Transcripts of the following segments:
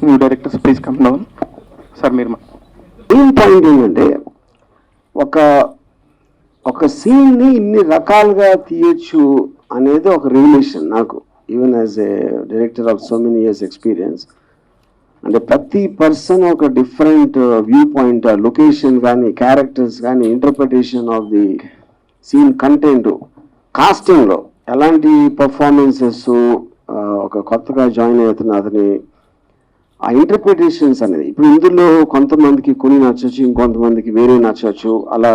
New directors please come down. Sir మీరు main point ఏంటంటే ఒక సీన్ని ఇన్ని రకాలుగా తీయచ్చు అనేది ఒక రివల్యూషన్ నాకు, even as a director of so many years experience. అంటే ప్రతి పర్సన్ ఒక డిఫరెంట్ వ్యూ పాయింట్, లొకేషన్ కానీ, క్యారెక్టర్స్ కానీ, interpretation of the scene content, కాస్టింగ్లో ఎలాంటి పర్ఫార్మెన్సెస్, ఒక కొత్తగా జాయిన్ అవుతున్న అతని ఆ ఇంటర్ప్రిటేషన్స్ అనేది. ఇప్పుడు ఇందులో కొంతమందికి కొన్ని నచ్చచ్చు, ఇంకొంతమందికి వేరే నచ్చచ్చు, అలా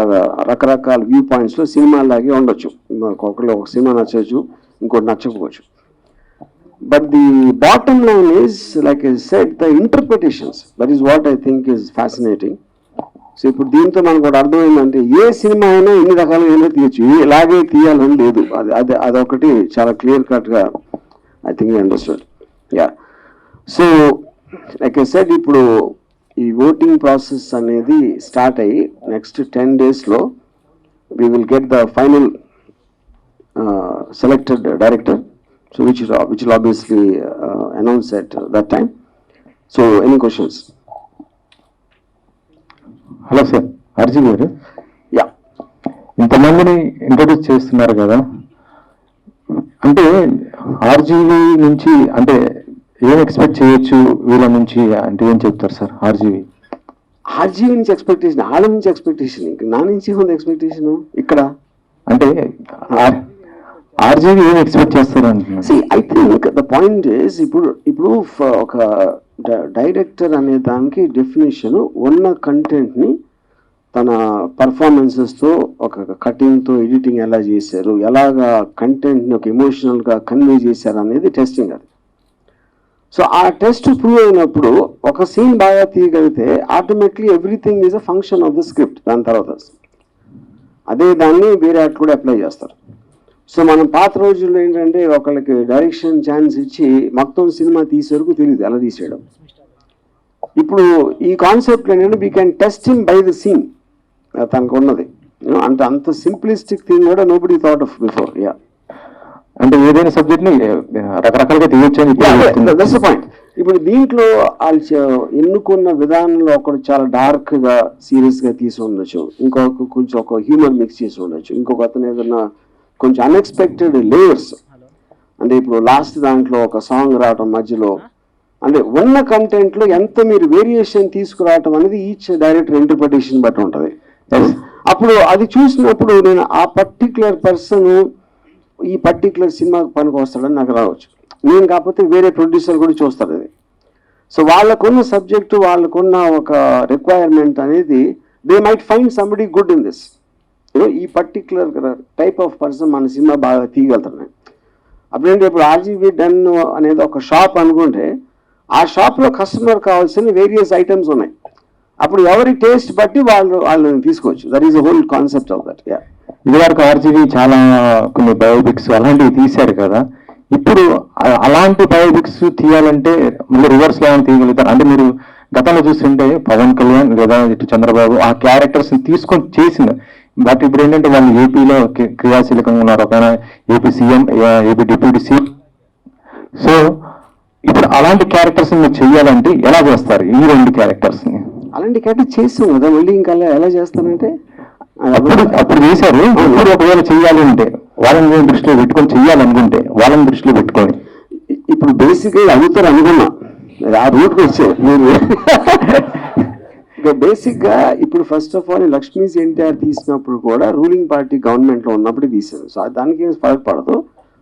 రకరకాల వ్యూ పాయింట్స్లో సినిమాలాగే ఉండొచ్చు. ఒకళ్ళు ఒక సినిమా నచ్చచ్చు, ఇంకోటి నచ్చకపోవచ్చు. But the bottom line is like I said, the interpretations, that is what I think is fascinating. So ఇప్పుడు దీంతో మనకు ఒకటి అర్థమైందంటే ఏ సినిమా అయినా ఎన్ని రకాలుగా తీయచ్చు, ఇలాగే తీయాలని లేదు. అదొకటి చాలా క్లియర్ కట్గా I think understood. Yeah, so like I said, ఇప్పుడు ఈ ఓటింగ్ ప్రాసెస్ అనేది స్టార్ట్ అయ్యి నెక్స్ట్ 10 daysలో we will get the final selected director, so which will obviously announce at that time. So any questions? Hello sir, RG గారు. Yeah, ఇంతమందిని introduce చేస్తున్నారు కదా, అంటే ఆర్జీవీ నుంచి అంటే ఏం ఎక్స్పెక్ట్ చేయొచ్చు వీళ్ళ నుంచి అంటే ఏం చెప్తారు సార్? ఆర్జీవీ నుంచి ఎక్స్పెక్టేషన్, వాళ్ళ నుంచి ఎక్స్పెక్టేషన్, ఇంకా నా నుంచి ఉంది ఎక్స్పెక్టేషన్ ఇక్కడ. అంటే ఆర్జీవీ ఏం ఎక్స్పెక్ట్ చేస్తారు అంటున్నారు. See, I think the point is, ఇప్పుడు ఒక డైరెక్టర్ అనే దానికి డెఫినేషన్ ఉన్న కంటెంట్ని తన పర్ఫార్మెన్సెస్తో, ఒక కటింగ్తో, ఎడిటింగ్ ఎలా చేశారు, ఎలాగా కంటెంట్ని ఒక ఎమోషనల్గా కన్వే చేశారు అనేది టెస్టింగ్. అది సో ఆ టెస్ట్ ప్రూవ్ అయినప్పుడు ఒక సీన్ బాగా తీయగలిగితే automatically everything is a function of the script. దాని తర్వాత అదే దాన్ని వేరే యాక్ట్ కూడా అప్లై చేస్తారు. సో మనం పాత రోజుల్లో ఏంటంటే ఒకళ్ళకి డైరెక్షన్ ఛాన్స్ ఇచ్చి మొత్తం సినిమా తీసే వరకు తెలియదు ఎలా తీసేయడం. ఇప్పుడు ఈ కాన్సెప్ట్ ఏంటంటే we can test him by the scene, తనకు ఉన్నది. అంటే అంత సింప్లిస్టిక్ థింగ్ కూడా nobody thought of before. Yeah, అంటే ఏదైనా సబ్జెక్ట్ని రకరకాలుగా తీయొచ్చని దట్స్ ద పాయింట్. ఇప్పుడు దీంట్లో వాళ్ళు ఎన్నుకున్న విధానంలో ఒకటి చాలా డార్క్గా సీరియస్గా తీసి ఉండొచ్చు, ఇంకొక కొంచెం ఒక హ్యూమర్ మిక్స్ చేసి ఉండొచ్చు, ఇంకొక అతను ఏదన్నా కొంచెం అన్ఎక్స్పెక్టెడ్ లేయర్స్. అంటే ఇప్పుడు లాస్ట్ దాంట్లో ఒక సాంగ్ రావటం మధ్యలో, అంటే ఉన్న కంటెంట్లో ఎంత మీరు వేరియేషన్ తీసుకురావటం అనేది ఈచ్ డైరెక్టర్ ఇంటర్ప్రిటేషన్ బట్టి ఉంటుంది. అప్పుడు అది చూసినప్పుడు నేను ఆ పర్టిక్యులర్ పర్సన్ ఈ పర్టిక్యులర్ సినిమాకి పనికి వస్తాడని నాకు రావచ్చు. నేను కాకపోతే వేరే ప్రొడ్యూసర్ కూడా చూస్తాడు అది. సో వాళ్ళకున్న సబ్జెక్టు, వాళ్ళకున్న ఒక రిక్వైర్మెంట్ అనేది, they might find somebody good in this. ఈ పర్టిక్యులర్ టైప్ ఆఫ్ పర్సన్ మన సినిమా బాగా తీయగలుగుతున్నాయి. అప్పుడేంటి, ఇప్పుడు ఆర్జీవీ డన్ అనేది ఒక షాప్ అనుకుంటే ఆ షాప్లో కస్టమర్ కావాల్సిన వేరియస్ ఐటమ్స్ ఉన్నాయి. అప్పుడు ఎవరి టేస్ట్ బట్టి వాళ్ళని తీసుకోవచ్చు. That is the whole concept of that. Yeah, ఇదివరకు ఆర్జీవీ చాలా కొన్ని బయోపిక్స్ అలాంటివి తీశారు కదా, ఇప్పుడు అలాంటి బయోపిక్స్ తీయాలంటే మళ్ళీ రివర్స్లో ఏమైనా తీయగలుగుతారు? అంటే మీరు గతంలో చూస్తుంటే పవన్ కళ్యాణ్ లేదా ఇటు చంద్రబాబు ఆ క్యారెక్టర్స్ని తీసుకొని చేసిన, బట్ ఇప్పుడు ఏంటంటే వాళ్ళు ఏపీలో క్రియాశీలకంగా ఉన్నారు, ఒక AP CM, AP deputy CM. So ఇప్పుడు అలాంటి క్యారెక్టర్స్ మీరు చెయ్యాలంటే ఎలా చేస్తారు? ఈ 2 క్యారెక్టర్స్ని అలాంటి క్యారెక్టర్ చేస్తాం కదా, మళ్ళీ ఇంకా ఎలా చేస్తానంటే అప్పుడు చేశారు. ఇప్పుడు ఒకవేళ చెయ్యాలి అంటే వాళ్ళని దృష్టిలో పెట్టుకొని చెయ్యాలనుకుంటే వాళ్ళని దృష్టిలో పెట్టుకొని ఇప్పుడు బేసిక్గా అడుగుతారు అనుకున్నా, ఆ రూట్కి వచ్చే మీరు. ఇక బేసిక్గా ఇప్పుడు first of all Lakshmi's NTR తీసినప్పుడు కూడా రూలింగ్ పార్టీ గవర్నమెంట్లో ఉన్నప్పుడు తీశాను. సో దానికి ఏం ఫరక్ పడదు.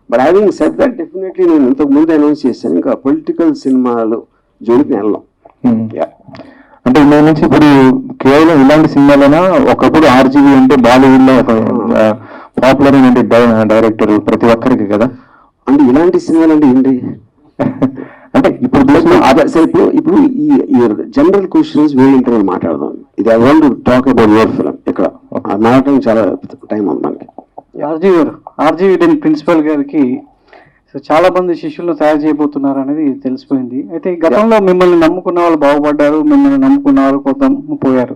But having said that, definitely నేను ఇంతకు ముందు అనౌన్స్ చేశాను, ఇంకా పొలిటికల్ సినిమాలు జోలికి వెళ్ళాం. అంటే నేను నుంచి ఇప్పుడు కేవలం ఇలాంటి సినిమాలైనా, ఒకప్పుడు ఆర్జీవీ అంటే బాలీవుడ్లో ఒక పాపులర్ అయిన డైరెక్టర్ ప్రతి ఒక్కరికి కదా. అంటే ఇలాంటి సినిమాలు అంటే ఏంటి అంటే ఇప్పుడు ఈ జనరల్ క్వశ్చన్స్ వేరే ఇంటర్వ్యూ మాట్లాడదాం. ఇది I want to talk about your film. ఇక్కడ మాట్లాడటం చాలా టైం ఉంది మనకి. ఆర్జీవీ ప్రిన్సిపల్ గారికి చాలా మంది శిష్యులను తయారు చేయబోతున్నారు అనేది తెలిసిపోయింది. అయితే గతంలో మిమ్మల్ని నమ్ముకున్న వాళ్ళు బాగుపడ్డారు, మిమ్మల్ని నమ్ముకున్న వాళ్ళు కొంత పోయారు.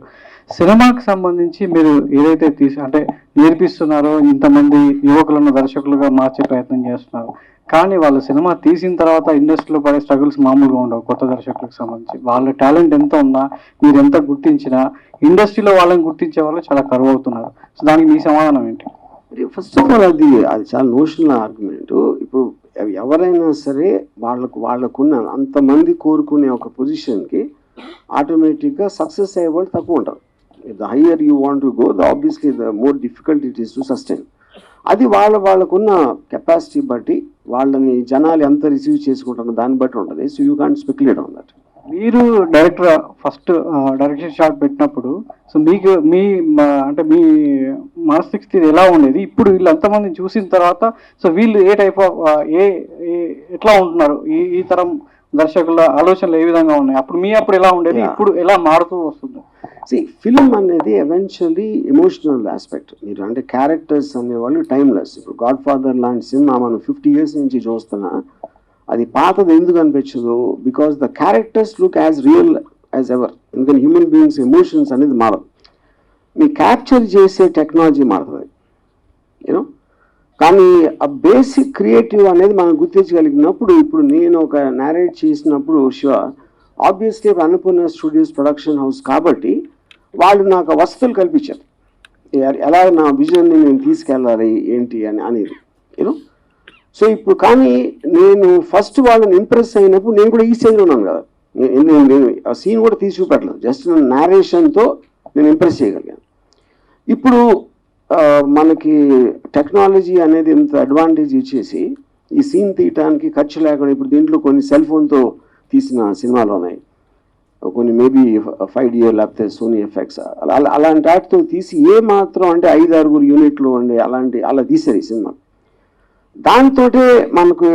సినిమాకి సంబంధించి మీరు ఏదైతే అంటే నేర్పిస్తున్నారో, ఇంతమంది యువకులను దర్శకులుగా మార్చే ప్రయత్నం చేస్తున్నారు, కానీ వాళ్ళు సినిమా తీసిన తర్వాత ఇండస్ట్రీలో పడే స్ట్రగుల్స్ మామూలుగా ఉండవు. కొత్త దర్శకులకు సంబంధించి వాళ్ళ టాలెంట్ ఎంత ఉన్నా, మీరు ఎంత గుర్తించినా, ఇండస్ట్రీలో వాళ్ళని గుర్తించే వాళ్ళు చాలా కరువు అవుతున్నారు. సో దానికి మీ సమాధానం ఏంటి? ఫస్ట్ ఆఫ్ ఆల్ అది చాలా నోషనల్ ఆర్గ్యుమెంట్. ఇప్పుడు ఎవరైనా సరే వాళ్ళకున్న అంతమంది కోరుకునే ఒక పొజిషన్కి ఆటోమేటిక్గా సక్సెస్ అయ్యే వాళ్ళు తక్కువ ఉంటారు. The higher you want to go, the obviously the more difficult it is to sustain. అది వాళ్ళకున్న కెపాసిటీ బట్టి, వాళ్ళని జనాలు ఎంత రిసీవ్ చేసుకుంటారో దాన్ని బట్టి ఉంటుంది. So you can't speculate on that. మీరు డైరెక్టర్ ఫస్ట్ డైరెక్షన్ షాట్ పెట్టినప్పుడు, సో మీకు అంటే మీ మానసిక స్థితి ఎలా ఉండేది? ఇప్పుడు వీళ్ళు ఎంతమందిని చూసిన తర్వాత సో వీళ్ళు ఏ టైప్ ఆఫ్ ఎట్లా ఉంటున్నారు? ఈ తరం దర్శకుల ఆలోచనలు ఏ విధంగా ఉన్నాయి? అప్పుడు ఎలా ఉండేది, ఇప్పుడు ఎలా మారుతూ వస్తుంది? ఫిలిం అనేది ఎవెన్చువల్లీ ఎమోషనల్ ఆస్పెక్ట్. మీరు అంటే క్యారెక్టర్స్ అనేవాళ్ళు టైమ్లెస్. ఇప్పుడు గాడ్ ఫాదర్ లాంటి సినిమా మనం 50 years నుంచి చూస్తున్నా అది పాతది ఎందుకు అనిపించదు? Because the characters look as real as ever. ఎందుకంటే హ్యూమన్ బీయింగ్స్ ఎమోషన్స్ అనేది మారదు. మీ క్యాప్చర్ చేసే టెక్నాలజీ మారుతుంది, యూనో. కానీ ఆ బేసిక్ క్రియేటివ్ అనేది మనం గుర్తించగలిగినప్పుడు, ఇప్పుడు నేను ఒక నేరేట్ చేసినప్పుడు obviously Annapurna studios production house కాబట్టి వాళ్ళు నాకు వసతులు కల్పించారు. ఎలా నా విజన్ని నేను తీసుకెళ్ళాలి ఏంటి అనేది, యూనో. సో ఇప్పుడు కానీ నేను ఫస్ట్ వాళ్ళని ఇంప్రెస్ అయినప్పుడు నేను కూడా ఈ సీన్లో ఉన్నాను కదా, నేను ఆ సీన్ కూడా తీసి చూపెట్టలేదు, జస్ట్ నేరేషన్తో నేను ఇంప్రెస్ చేయగలిగాను. ఇప్పుడు మనకి టెక్నాలజీ అనేది ఎంత అడ్వాంటేజ్ ఇచ్చేసి ఈ సీన్ తీయటానికి ఖర్చు లేకుండా, ఇప్పుడు దీంట్లో కొన్ని సెల్ ఫోన్తో తీసిన సినిమాలు ఉన్నాయి, కొన్ని మేబీ 5D లేకపోతే సోనీ ఎఫెక్ట్స్ అలాంటి వాటితో తీసి ఏ మాత్రం అంటే 5-6 యూనిట్లు ఉండే అలా తీసారు ఈ సినిమా. దాంతో మనకు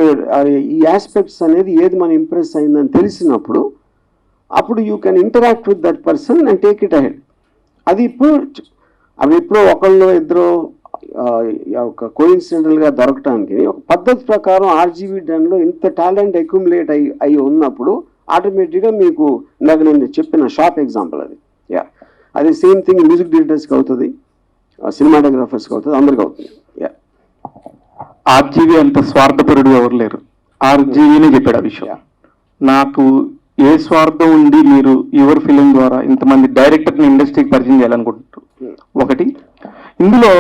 ఈ ఆస్పెక్ట్స్ అనేది ఏది మన ఇంప్రెస్ అయిందని తెలిసినప్పుడు అప్పుడు you can interact with that person and take it ahead. అది ఇప్పుడు ఒకళ్ళు ఇద్దరు ఒక కోయిన్సిడెంటల్గా దొరకటానికి ఒక పద్ధతి ప్రకారం ఆర్జీవీ డన్లో ఇంత టాలెంట్ అక్యుములేట్ అయ్యి ఉన్నప్పుడు ఆటోమేటిక్గా మీకు ఇందాక నేను చెప్పిన షార్ప్ ఎగ్జాంపుల్ అది. అది సేమ్ థింగ్ మ్యూజిక్ డైరెక్టర్స్కి అవుతుంది, సినిమాటోగ్రాఫర్స్కి అవుతుంది, అందరికీ అవుతుంది. ఆర్జీవి అంత స్వార్థపరుడు ఎవరు లేరు. ఆర్జీవిని చెప్పాడు ఆ విషయం. నాకు ఏ స్వార్థం ఉంది? మీరు యువర్ ఫిలిం ద్వారా ఇంతమంది డైరెక్టర్ని ఇండస్ట్రీకి పరిచయం చేయాలనుకుంటున్నారు. ఒకటి, ఇందులో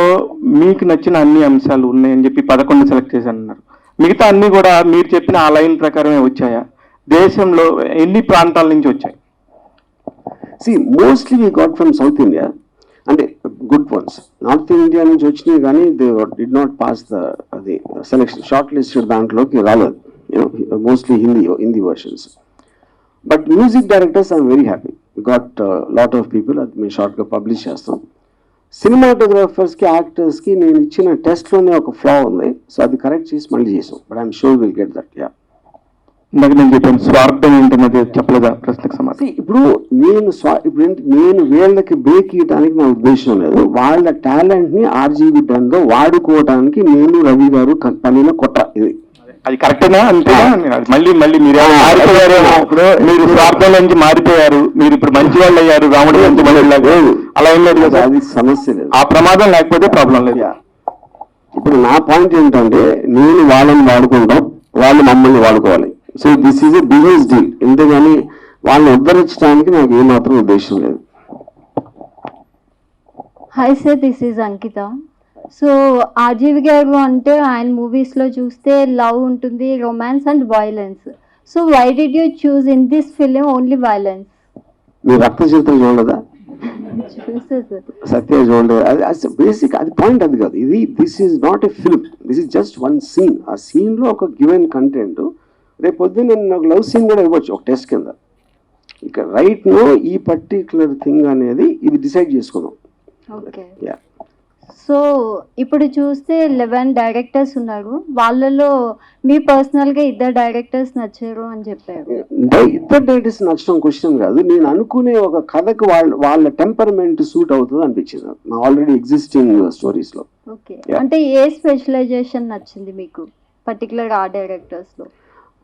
మీకు నచ్చిన అన్ని అంశాలు ఉన్నాయని చెప్పి 11 సెలెక్ట్ చేశానన్నారు. మిగతా అన్ని కూడా మీరు చెప్పిన ఆ లైన్ ప్రకారమే వచ్చాయా? దేశంలో ఎన్ని ప్రాంతాల నుంచి వచ్చాయి? Mostly we got from south India, అంటే గుడ్ వన్స్. నార్త్ ఇండియా నుంచి వచ్చినాయి కానీ దే డిడ్ నాట్ పాస్ అది సెలెక్షన్, షార్ట్ లిస్టెడ్ దాంట్లోకి రాలేదు, mostly Hindi versions. But music directors I'm very happy, got lot of people. అది మేము షార్ట్గా పబ్లిష్ చేస్తాం. సినిమాటోగ్రాఫర్స్కి, యాక్టర్స్కి నేను ఇచ్చిన టెస్ట్లోనే ఒక ఫ్లా ఉంది, సో అది కరెక్ట్ చేసి మళ్ళీ చేసాం. But I'm sure will get that. ఇందాక నేను చెప్పాను స్వార్థం ఏంటన్నది చెప్పలేదా ప్రశ్నకు సమాధానం? ఇప్పుడు నేను వీళ్ళకి బ్రేక్ ఇవ్వడానికి నా ఉద్దేశం లేదు. వాళ్ళ టాలెంట్ని ఆర్జీవీ డన్లో వాడుకోవడానికి నేను రవి గారు పనిలో కొట్ట. ఇది అది కరెక్టేనా? అంతేనా? మళ్ళీ మీరు మారిపోయారేమో, మీరు స్వార్థం నుంచి మారిపోయారు, మీరు ఇప్పుడు మంచి వాళ్ళు అయ్యారు, రాముడు మంచి వాళ్ళు అలా ఏం లేదు కదా. అది సమస్య లేదు, ఆ ప్రమాదం లేకపోతే ప్రాబ్లం లేదు. ఇప్పుడు నా పాయింట్ ఏంటంటే నేను వాళ్ళని వాడుకుంటాం, వాళ్ళు మమ్మల్ని వాడుకోవాలి. So this is a business deal, ఎందుకని వాళ్ళని ఉద్ధరించడానికి నాకు ఏమాత్రం ఉద్దేశం లేదు. Hi sir, this is Ankita. So RGV గారు అంటే ఆయన మూవీస్లో చూస్తే లవ్ ఉంటుంది, romance and violence. So why did you choose in this film only violence? మీరు రక్త చిత్రం చూడలేదా? చూసా సార్. సత్య చూడలేదు. అది బేసిక్, అది పాయింట్ అది కాదు. This is not a film, this is just one scene. ఆ సీన్లో ఒక గివెన్ కంటెంట్. రేపు పొద్దున్న నేను నాకు లవ్ సీన్ కూడా ఇవ్వచ్చు ఒక టెస్ట్ కింద. ఇక రైట్ నో ఈ పర్టిక్యులర్ థింగ్ అనేది ఇది డిసైడ్ చేసుకున్నాం. ఓకే. సో ఇప్పుడు చూస్తే 11 డైరెక్టర్స్ ఉన్నారు, వాళ్ళలో మీ పర్సనల్గా 2 డైరెక్టర్స్ నచ్చారు అని చెప్పారు. 2 డైరెక్టర్స్ నచ్చడం క్వశ్చన్ కాదు. నేను అనుకునే ఒక కథకు వాళ్ళ టెంపర్మెంట్ సూట్ అవుతుంది అనిపించింది నా ఆల్రెడీ ఎగ్జిస్టింగ్ స్టోరీస్లో. ఓకే. అంటే ఏ స్పెషలైజేషన్ నచ్చింది మీకు పర్టికులర్ ఆ డైరెక్టర్స్లో?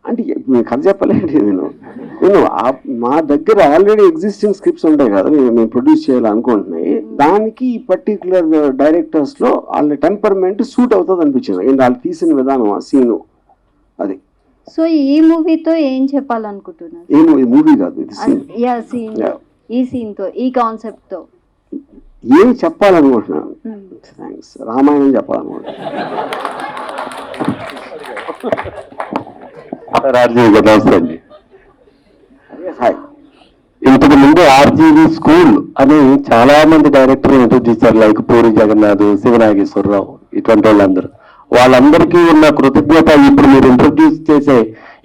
అంటే ఇప్పుడు కథ చెప్పాలంటే నేను మా దగ్గర ఆల్రెడీ ఎగ్జిస్టింగ్ స్క్రిప్ట్స్ ఉంటాయి కదా మేము ప్రొడ్యూస్ చేయాలనుకుంటున్నాయి, దానికి ఈ పర్టికులర్ డైరెక్టర్స్లో వాళ్ళ టెంపర్మెంట్ సూట్ అవుతుంది అనిపించింది. ఏంటి వాళ్ళు తీసిన విధానం, ఆ సీను అది. సో ఈ మూవీతో ఏం చెప్పాలనుకుంటున్నారు? ఈ మూవీ కాదు, ఇది సీన్. సీన్, ఈ సీన్ తో, ఈ కాన్సెప్ట్ తో ఏం చెప్పాలనుకుంటున్నాను? థ్యాంక్స్. రామాయణం చెప్పాలనుకుంటున్నాను. నమస్తే అండి. హాయ్. ఇంతకు ముందు ఆర్జీవి స్కూల్ అని చాలా మంది డైరెక్టర్లు ఇంట్రొడ్యూస్ చేశారు, లైక్ పూరి జగన్నాథ్, శివనాగేశ్వరరావు, ఇటువంటి వాళ్ళందరికీ ఉన్న కృతజ్ఞత ఇప్పుడు మీరు ఇంట్రొడ్యూస్ చేసే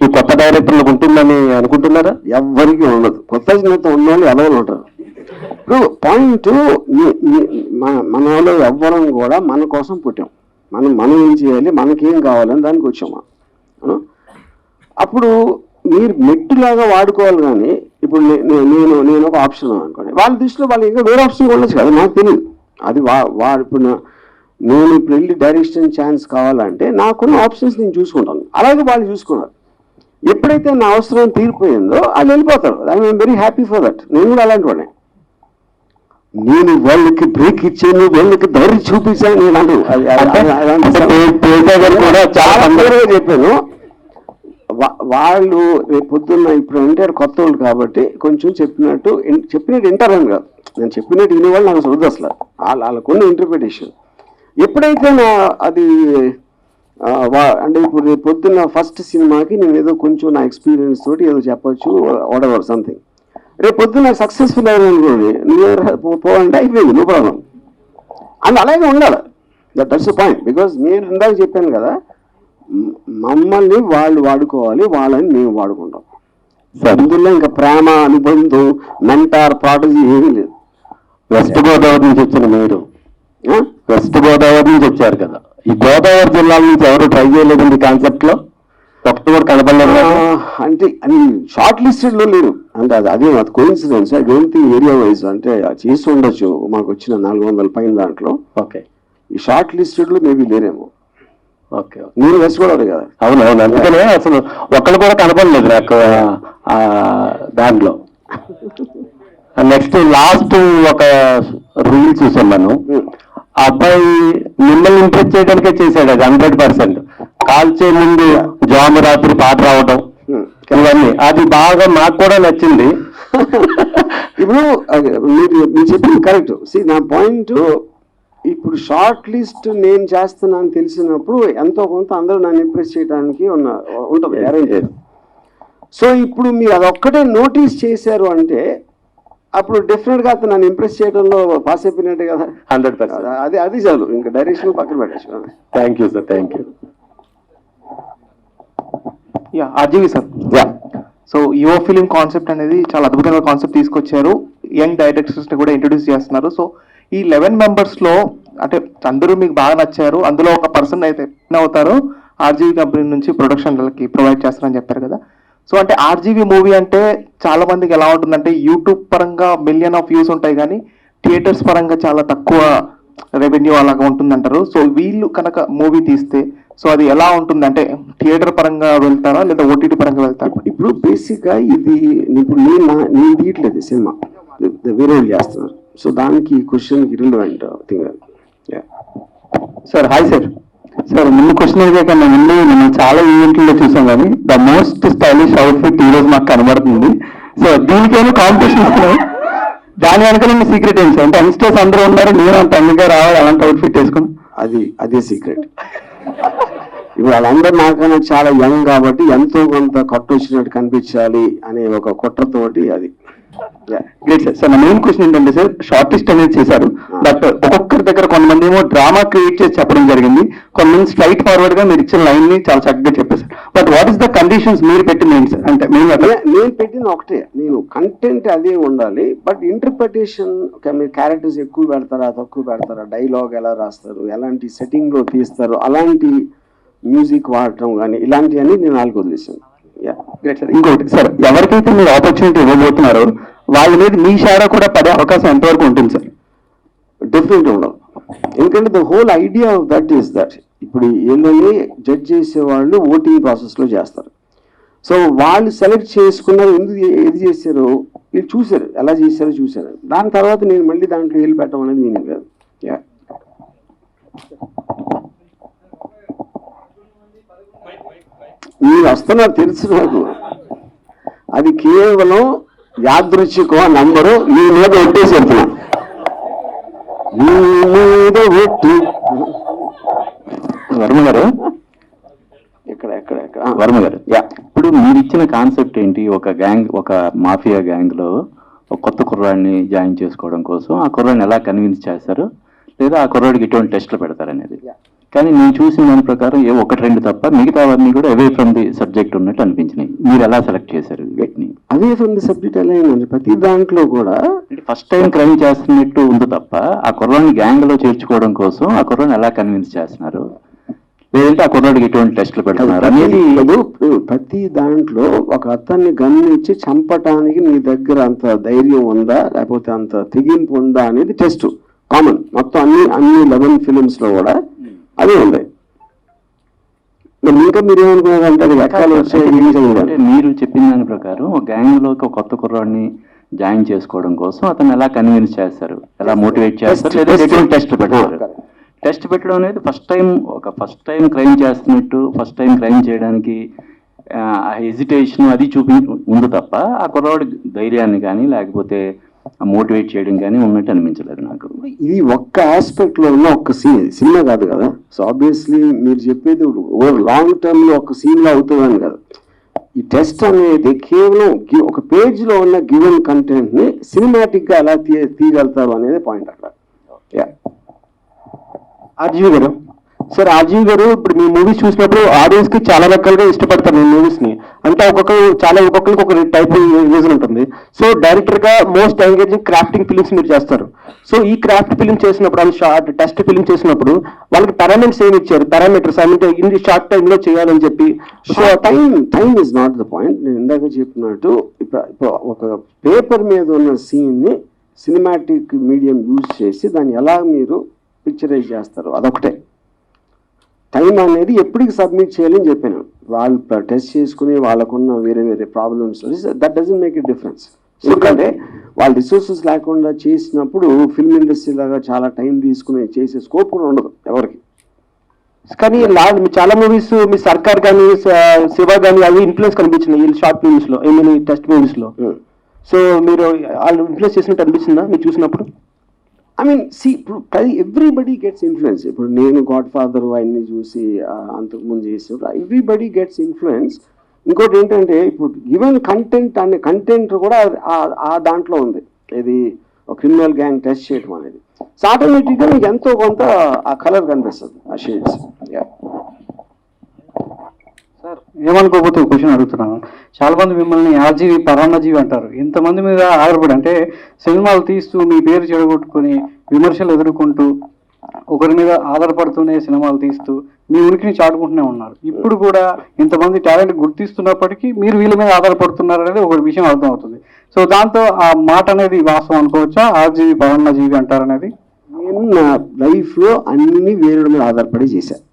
ఈ కొత్త డైరెక్టర్లకు ఉంటుందని అనుకుంటున్నారా? ఎవ్వరికి ఉండదు. కొత్త జీవిత ఉన్న వాళ్ళు ఎవరు ఉంటారు. ఇప్పుడు పాయింట్, మన వాళ్ళు ఎవ్వరం కూడా మన కోసం పుట్టాం. మనం ఏం చేయాలి, మనకేం కావాలని దానికి వచ్చామా. అప్పుడు మీరు మెట్టులాగా వాడుకోవాలి. కానీ ఇప్పుడు నేను ఒక ఆప్షన్ అనుకోండి, వాళ్ళ దృష్టిలో వాళ్ళు ఇంకా వేరే ఆప్షన్ ఉండొచ్చు కదా, నాకు తెలియదు. అది వాడు ఇప్పుడు నేను ఇప్పుడు వెళ్ళి డైరెక్షన్ ఛాన్స్ కావాలంటే నాకున్న ఆప్షన్స్ నేను చూసుకుంటాను. అలాగే వాళ్ళు చూసుకున్నారు. ఎప్పుడైతే నా అవసరం తీరిపోయిందో వాళ్ళు వెళ్ళిపోతారు. I'm very happy for that. నేను కూడా అలాంటి వాడిని. నేను వాళ్ళకి బ్రేక్ ఇచ్చాను, వాళ్ళకి ధైర్యం చూపించాను నేను చాలా క్లియర్గా చెప్పాను. వాళ్ళు రేపు పొద్దున్న ఇప్పుడు అంటే కొత్త వాళ్ళు కాబట్టి కొంచెం చెప్పినట్టు వింటారని కాదు, నేను చెప్పినట్టు వినేవాళ్ళు నాకు చూడదు అసలు. వాళ్ళకున్న ఇంటర్ప్రిటేషన్ ఎప్పుడైతే అది అంటే ఇప్పుడు రేపు పొద్దున్న ఫస్ట్ సినిమాకి నేను ఏదో కొంచెం నా ఎక్స్పీరియన్స్ తోటి ఏదో చెప్పచ్చు, వాటెవర్ సంథింగ్. రేపు పొద్దున్న సక్సెస్ఫుల్ అయ్యాను అనుకోండి, పోవాలంటే అయిపోయింది, నో ప్రాబ్లం. అండ్ అలాగే ఉండాలి. That's the point. బికాజ్ నేను ఇందాక చెప్పాను కదా, మమ్మల్ని వాళ్ళు వాడుకోవాలి, వాళ్ళని మేము వాడుకుంటాం. అందులో ఇంకా ప్రేమ, అనుబంధం, మెంటార్, ప్రాటజీ ఏమీ లేదు. వెస్ట్ గోదావరి నుంచి వచ్చిన మీరు వెస్ట్ గోదావరి నుంచి వచ్చారు కదా, ఈ గోదావరి జిల్లాల నుంచి ఎవరు ట్రై చేయలేదండి కాన్సెప్ట్ లో? ఒకటి కూడా కనపడలేదు అంటే అది షార్ట్ లిస్టెడ్ లో లేరు. అంటే అదే అది coincidence. I don't think area wise అంటే చేసి ఉండొచ్చు. మాకు వచ్చిన 400 పైన దాంట్లో ఓకే, ఈ షార్ట్ లిస్టెడ్ లో మేబీ లేరేమో. ఓకే, మీరు వెస్ట్ గోదావరి కదా? అవునవును, అందుకనే అసలు ఒక్కళ్ళు కూడా కనపడలేదు నాకు దాంట్లో. నెక్స్ట్ లాస్ట్ ఒక రీల్ చూసాను, ఆ అబ్బాయి మిమ్మల్ని ఇంప్రెస్ చేయడానికే చేశాడు అది 100%. కాల్చే ముందు జాము రాత్రి పాట రావడం ఇవన్నీ అది బాగా నాకు కూడా నచ్చింది. ఇప్పుడు మీరు చెప్పింది కరెక్ట్. నా పాయింట్, ఇప్పుడు షార్ట్ లిస్ట్ నేను చేస్తున్నాను తెలిసినప్పుడు ఎంతో కొంత అందరూ నన్ను ఇంప్రెస్ చేయడానికి ఉంటుంది గ్యారెంటీ. సో ఇప్పుడు మీరు అదొక్కటే నోటీస్ చేశారు అంటే అప్పుడు డెఫినెట్ గా నన్ను ఇంప్రెస్ చేయడంలో పాస్ అయిపోయినట్టే కదా. 100%. అది చాలు, ఇంకా డైరెక్షన్ పక్కన పెట్టచ్చు. Thank you sir, thank you. Yeah, RGV sir. Yeah. So యువ ఫిలిం కాన్సెప్ట్ అనేది చాలా అద్భుతంగా కాన్సెప్ట్ తీసుకొచ్చారు. యంగ్ డైరెక్టర్స్ ని కూడా ఇంట్రొడ్యూస్ చేస్తున్నారు. సో ఈ 11 మెంబర్స్ లో అంటే అందరూ మీకు బాగా నచ్చారు, అందులో ఒక పర్సన్ అయితే అవుతారు ఆర్జీవి కంపెనీ నుంచి ప్రొడక్షన్లకి ప్రొవైడ్ చేస్తారని చెప్పారు కదా. సో అంటే ఆర్జీవి మూవీ అంటే చాలా మందికి ఎలా ఉంటుందంటే యూట్యూబ్ పరంగా మిలియన్ ఆఫ్ వ్యూస్ ఉంటాయి కానీ థియేటర్స్ పరంగా చాలా తక్కువ రెవెన్యూ అలాగా ఉంటుందంటారు. సో వీళ్ళు కనుక మూవీ తీస్తే సో అది ఎలా ఉంటుంది, అంటే థియేటర్ పరంగా వెళ్తారా లేదా ఓటీటీ పరంగా వెళ్తారా? ఇప్పుడు బేసిక్ గా ఇది ఇప్పుడు నేను తీయట్లేదు సినిమా, వేరే వాళ్ళు చేస్తున్నారు. సో దానికి question relevant thing. Sir hi sir. Sir ముందు క్వశ్చన్ అయితే కన్నా ముందు మనం చాలా ఈవెంట్లలో చూసాం కానీ ద మోస్ట్ స్టైలిష్ అవుట్ఫిట్ ఈ రోజు మాకు కనబడుతుంది. సో దీనికైనా కాంపిటీషన్ ఇస్తున్నాం, దాని వెనక మీ సీక్రెట్ ఏంటి సార్? అంటే యంగ్స్టర్స్ అందరూ ఉన్నారు, నేను అంత అందంగా రావాలి అలాంటి అవుట్ఫిట్ వేసుకుని. అదే సీక్రెట్. ఇప్పుడు వాళ్ళందరూ నాకన్నా చాలా యంగ్ కాబట్టి ఎంతో కొంత కట్టు వచ్చినట్టు కనిపించాలి అనే ఒక కుట్రతోటి అది. Great sir. సార్ నా మెయిన్ క్వశ్చన్ ఏంటంటే సార్, షార్టిస్ట్ అనేది చేశారు, బట్ ఒక్కొక్కరి దగ్గర కొంతమంది ఏమో డ్రామా క్రియేట్ చేసి చెప్పడం జరిగింది, కొంతమంది స్ట్రైట్ ఫార్వర్డ్ గా మీరు ఇచ్చిన లైన్ ని చాలా చక్కగా చెప్పారు sir. But what is the conditions మీరు పెట్టింది ఏంటి సార్? అంటే నేను పెట్టిన ఒకటే, నేను కంటెంట్ అదే ఉండాలి, బట్ ఇంటర్ప్రిటేషన్ మీరు క్యారెక్టర్స్ ఎక్కువ పెడతారా తక్కువ పెడతారా, డైలాగ్ ఎలా రాస్తారు, ఎలాంటి సెట్టింగ్ లో తీస్తారు, అలాంటి మ్యూజిక్ వాడటం కానీ ఇలాంటివన్నీ నేను వాళ్ళకి వదిలేసాను. Great sir. ఇంకోటి సార్, ఎవరికైతే మీరు ఆపర్చునిటీ ఇవ్వబోతున్నారో వాళ్ళ మీద మీ షాడో కూడా పడే అవకాశం ఎంతవరకు ఉంటుంది సార్? డెఫినెట్గా ఉండదు. ఎందుకంటే the whole idea of that is that ఇప్పుడు వీళ్ళని జడ్జ్ చేసేవాళ్ళు ఓటింగ్ ప్రాసెస్లో చేస్తారు. సో వాళ్ళు సెలెక్ట్ చేసుకున్నారు, ఎందుకు ఏది చేశారు వీళ్ళు చూశారు, ఎలా చేశారో చూశారు. దాని తర్వాత నేను మళ్ళీ దాంట్లో వెళ్ళి పెట్టడం అనేది మీనింగ్ కాదు. యా మీరు వస్తున్నారు తెలుసు నాకు, అది కేవలం యాదృచ్ఛికం నంబరు మీ మీద ఒట్టేసి వెళ్తున్నా, మీ మీద ఒట్టి. వర్మ గారు, ఎక్కడ ఎక్కడ ఎక్కడ వర్మ గారు, ఇప్పుడు మీరు ఇచ్చిన కాన్సెప్ట్ ఏంటి? ఒక మాఫియా గ్యాంగ్ లో ఒక కొత్త కుర్రాడిని జాయిన్ చేసుకోవడం కోసం ఆ కుర్రాడిని ఎలా కన్విన్స్ చేస్తారు, లేదా ఆ కుర్రాడికి ఎటువంటి టెస్ట్లు పెడతారనేది. కానీ నేను చూసిన దాని ప్రకారం ఏ 1-2 తప్ప మిగతావన్నీ కూడా అవే ఫ్రమ్ ది సబ్జెక్ట్ ఉన్నట్టు అనిపించినాయి. మీరు ఎలా సెలెక్ట్ చేశారు వీటిని? అవే ఫ్రమ్ ది సబ్జెక్ట్ ఎలా అయిందండి, ప్రతి దాంట్లో కూడా ఫస్ట్ టైం క్రైమ్ చేస్తున్నట్టు ఉంది తప్ప ఆ కుర్రాడిని గ్యాంగ్ లో చేర్చుకోవడం కోసం ఆ కుర్రాడిని ఎలా కన్విన్స్ చేస్తున్నారు, లేదంటే ఆ కుర్రాడికి ఎటువంటి టెస్ట్లు పెడుతున్నారు అనేది. ప్రతి దాంట్లో ఒక అతన్ని గమనించి చంపటానికి నీ దగ్గర అంత ధైర్యం ఉందా, లేకపోతే అంత తెగింపు ఉందా అనేది టెస్ట్ కామన్. మొత్తం అన్ని 11 ఫిలిమ్స్ లో కూడా అదే ఉంది. ఇంకా మీరు ఏమనుకున్నారంటే అది ఎక్కడ అంటే మీరు చెప్పిన దాని ప్రకారం ఒక గ్యాంగ్ లోకి ఒక కొత్త కుర్రాడిని జాయిన్ చేసుకోవడం కోసం అతను ఎలా కన్విన్స్ చేస్తారు, ఎలా మోటివేట్ చేస్తారు, లేదా ఎటువంటి టెస్ట్ పెడతారు. టెస్ట్ పెట్టడం అనేది ఫస్ట్ టైం క్రైమ్ చేస్తున్నట్టు, ఫస్ట్ టైం క్రైమ్ చేయడానికి ఆ హెజిటేషన్ అది ఉంది తప్ప ఆ కుర్రవాడి ధైర్యాన్ని కానీ లేకపోతే మోటివేట్ చేయడం కానీ ఉన్నట్టు అనిపించలేదు నాకు. ఇది ఒక్క ఆస్పెక్ట్ లో ఉన్న ఒక సినిమా కాదు కదా. సో ఆబ్వియస్లీ మీరు చెప్పేది లాంగ్ టర్మ్ లో ఒక సీన్ లో అవుతుందని కదా. ఈ టెస్ట్ అనేది కేవలం ఒక పేజ్ లో ఉన్న గివెన్ కంటెంట్ ని సినిమాటిక్ గా ఎలా తీయగలుగుతారు అనేది పాయింట్ అక్కడ. ఆర్జీవి గారు, సార్ ఆర్జీవి గారు, ఇప్పుడు మీ మూవీస్ చూసినప్పుడు ఆడియన్స్ కి చాలా రకాలుగా ఇష్టపడతారు మీ మూవీస్ ని. అంటే ఒక్కొక్కరికి ఒక టైప్ రీజన్ ఉంటుంది. సో డైరెక్టర్ గా మోస్ట్ ఎంగేజింగ్ క్రాఫ్టింగ్ ఫిలిమ్స్ మీరు చేస్తారు. సో ఈ క్రాఫ్ట్ ఫిలిం చేసినప్పుడు, అది షార్ట్ టెస్ట్ ఫిలిం చేసినప్పుడు వాళ్ళకి పారామీటర్స్ ఏమి ఇచ్చారు? పారామీటర్స్ అంటే ఇన్ని షార్ట్ టైమ్ లో చేయాలని చెప్పి. So time is not the point. నేను ఇందాక చెప్పినట్టు ఇప్పుడు ఒక పేపర్ మీద ఉన్న సీన్ ని సినిమాటిక్ మీడియం యూజ్ చేసి దాన్ని ఎలా మీరు పిక్చరైజ్ చేస్తారు, అదొకటే. టైం అనేది ఎప్పటికి సబ్మిట్ చేయాలని చెప్పాను. వాళ్ళు టెస్ట్ చేసుకుని వాళ్ళకున్న వేరే వేరే problems, that doesn't make it difference. ఎందుకంటే వాళ్ళ రిసోర్సెస్ లేకుండా చేసినప్పుడు ఫిల్మ్ ఇండస్ట్రీ లాగా చాలా టైం తీసుకుని చేసే స్కోప్ కూడా ఉండదు ఎవరికి. కానీ చాలా మూవీస్ మీ సర్కార్ కానీ శివ కానీ అవి ఇన్ఫ్లుయెన్స్ కనిపించినాయి ఈ షార్ట్ ఫిల్మ్స్ లో, ఏమైనా టెస్ట్ మూవీస్ లో. సో మీరు వాళ్ళు ఇన్ఫ్లుయెన్స్ చేసినట్టు అనిపించిందా మీరు చూసినప్పుడు? ఐ మీన్ ఇప్పుడు ఎవ్రీబడి గెట్స్ ఇన్ఫ్లుయెన్స్. ఇప్పుడు నేను గాడ్ ఫాదర్ అవన్నీ చూసి అంతకుముందు చేసినప్పుడు ఎవ్రీబడి గెట్స్ ఇన్ఫ్లుయెన్స్. ఇంకోటి ఏంటంటే ఇప్పుడు గివెన్ కంటెంట్ అనే కంటెంట్ కూడా ఆ దాంట్లో ఉంది. ఇది ఒక క్రిమినల్ గ్యాంగ్ టెస్ట్ చేయడం అనేది. సో ఆటోమేటిక్గా మీకు ఎంతో కొంత ఆ కలర్ కనిపిస్తుంది, ఆ షేడ్స్. సార్ ఏమనుకోకపోతే ఒక క్వశ్చన్ అడుగుతున్నాను. చాలా మంది మిమ్మల్ని ఆర్జీవి పరాన్నజీవి అంటారు. ఇంతమంది మీద ఆధారపడి, అంటే సినిమాలు తీస్తూ మీ పేరు చెడగొట్టుకుని విమర్శలు ఎదుర్కొంటూ ఒకరి మీద ఆధారపడుతూనే సినిమాలు తీస్తూ మీ ఉనికిని చాటుకుంటూనే ఉన్నారు. ఇప్పుడు కూడా ఇంతమంది టాలెంట్ గుర్తిస్తున్నప్పటికీ మీరు వీళ్ళ మీద ఆధారపడుతున్నారు అనేది ఒక విషయం అర్థం అవుతుంది. సో దాంతో ఆ మాట అనేది వాస్తవం అనుకోవచ్చా, ఆర్జీవి పరాన్నజీవి అంటారనేది? నేను నా లైఫ్లో అన్ని వేరే మీద ఆధారపడి చేశాను.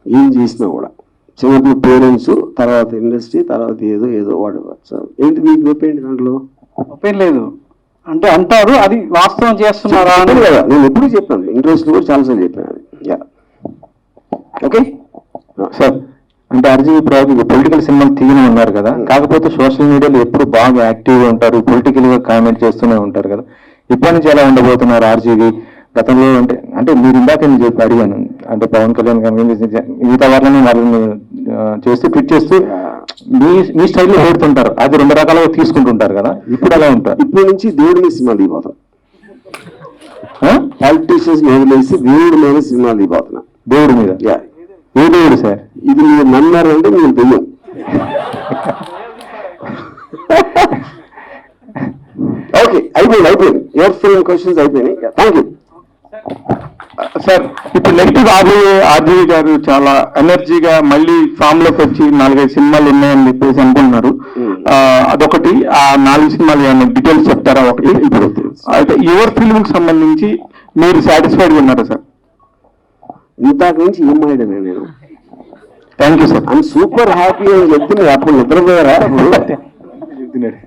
ఏం చేసినా కూడా చిన్నప్పుడు పేరెంట్స్, తర్వాత ఇండస్ట్రీ, తర్వాత ఏదో వాడు. ఏంటి మీకు నొప్పేంటి దాంట్లో? ఒప్పేం లేదు అంటే అంటారు, అది వాస్తవం చేస్తున్నారా అని కదా నేను ఎప్పుడు చెప్పాను, ఇంట్రెస్ట్ కూడా చాలాసార్లు చెప్పాను అది. ఓకే సార్, అంటే ఆర్జీవి పొలిటికల్ సినిమాలు తీయని ఉన్నారు కదా, కాకపోతే సోషల్ మీడియాలో ఎప్పుడు బాగా యాక్టివ్గా ఉంటారు, పొలిటికల్ గా కామెంట్ చేస్తూనే ఉంటారు కదా. ఇప్పటి నుంచి ఎలా ఉండబోతున్నారు ఆర్జీవి? గతంలో అంటే మీరు ఇందాక నేను చెప్పి అడిగాను, అంటే పవన్ కళ్యాణ్ కానీ మిగతా వాళ్ళని చేస్తూ ట్వీట్ చేస్తూ మీ స్టైల్లో పెడుతుంటారు, అది 2 రకాలుగా తీసుకుంటుంటారు కదా. ఇప్పుడు ఎలా ఉంటారు? ఇప్పటి నుంచి దేవుడి మీద సినిమా దిగిపోతాం. పాలిటీషియన్స్ వదిలేసి దేవుడి మీద సినిమా దిగిపోతున్నా. దేవుడి మీద? ఏ దేవుడు సార్? ఇది మీరు నమ్మారు అంటే మీరు దెయ్యం. ఓకే, అయిపోయింది. యువర్ ఫిల్మ్ క్వశ్చన్స్ అయిపోయినాయి. Thank you sir. ఇప్పుడు నెగిటివ్ ఆర్జీవి గారు చాలా ఎనర్జీగా మళ్ళీ ఫామ్ లోకి వచ్చి 4-5 సినిమాలు ఉన్నాయని చెప్పేసి అనుకుంటున్నారు. అదొకటి. ఆ 4 సినిమాలు ఏమైనా డీటెయిల్స్ చెప్తారా? ఒకటి. ఇప్పుడు అయితే యువర్ ఫిల్మ్ కి సంబంధించి మీరు సాటిస్ఫైడ్ ఉన్నారా సార్? ఇంతకు నుంచి ఏం మాట్లాడాను నేను? Thank you sir. I'm super happy అని చెప్తే మీరు అప్పుడు నిద్రపోయారా? చెప్తున్నాడు.